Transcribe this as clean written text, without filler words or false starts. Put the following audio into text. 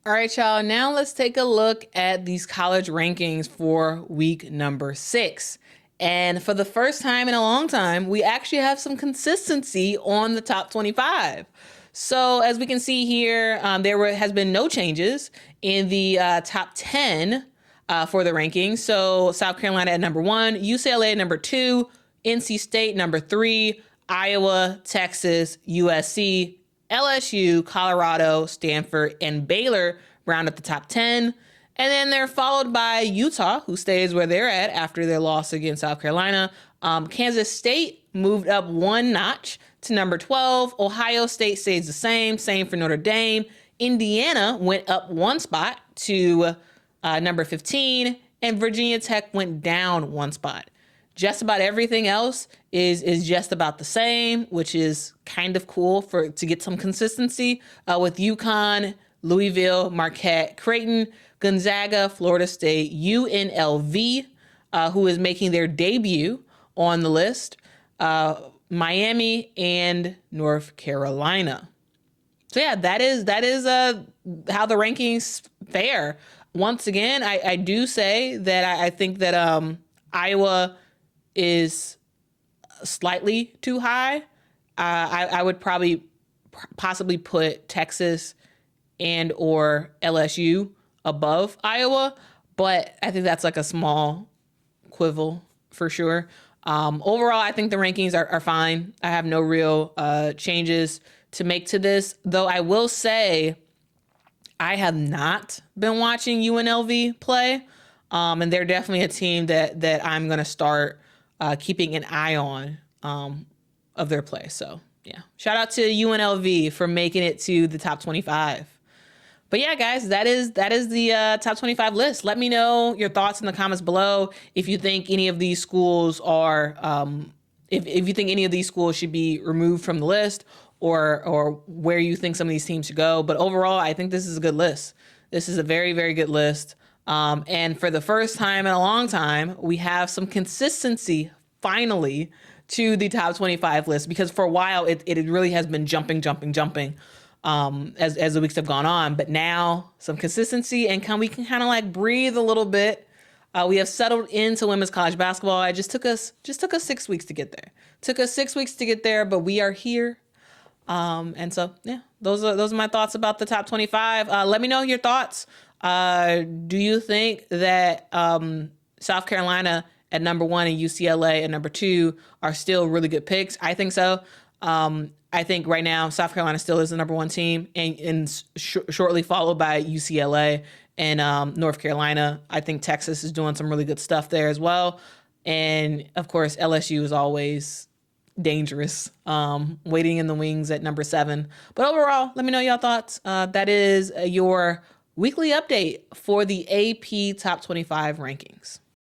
All right, y'all. Now let's take a look at these college rankings for week number 6. And for the first time in a long time, we actually have some consistency on the top 25. So as we can see here, has been no changes in the top 10 for the rankings. So South Carolina at number 1, UCLA at number 2, NC State number 3, Iowa, Texas, USC, LSU, Colorado, Stanford, and Baylor round up the top 10. And then they're followed by Utah, who stays where they're at after their loss against South Carolina. Kansas State moved up one notch to number 12. Ohio State stays the same. Same for Notre Dame. Indiana went up one spot to number 15. And Virginia Tech went down one spot. Just about everything else is just about the same, which is kind of cool to get some consistency with UConn, Louisville, Marquette, Creighton, Gonzaga, Florida State, UNLV, who is making their debut on the list, Miami, and North Carolina. So yeah, that is how the rankings fare. Once again, I do say that I think that Iowa is slightly too high. I would possibly put Texas and or LSU above Iowa, but I think that's like a small quibble for sure. Overall, I think the rankings are fine. I have no real changes to make to this, though I will say I have not been watching UNLV play, and they're definitely a team that I'm going to start keeping an eye on of their play. So yeah, shout out to UNLV for making it to the top 25. But yeah, guys, that is the top 25 list. Let me know your thoughts in the comments below. If you think any of these schools are, if you think any of these schools should be removed from the list, or where you think some of these teams should go. But overall, I think this is a good list. This is a very, very good list. And for the first time in a long time, we have some consistency finally to the top 25 list, because for a while it really has been jumping as the weeks have gone on. But now some consistency, and we can kind of like breathe a little bit. We have settled into women's college basketball. It just took us 6 weeks to get there. Took us 6 weeks to get there, but we are here. And so, yeah, those are my thoughts about the top 25. Let me know your thoughts. Do you think that South Carolina at number 1 and UCLA at number 2 are still really good picks? I think so. I think right now South Carolina still is the number 1 team, and shortly followed by UCLA and North Carolina. I think Texas is doing some really good stuff there as well. And of course, LSU is always dangerous, waiting in the wings at number 7. But overall, let me know your thoughts. That is your weekly update for the AP Top 25 rankings.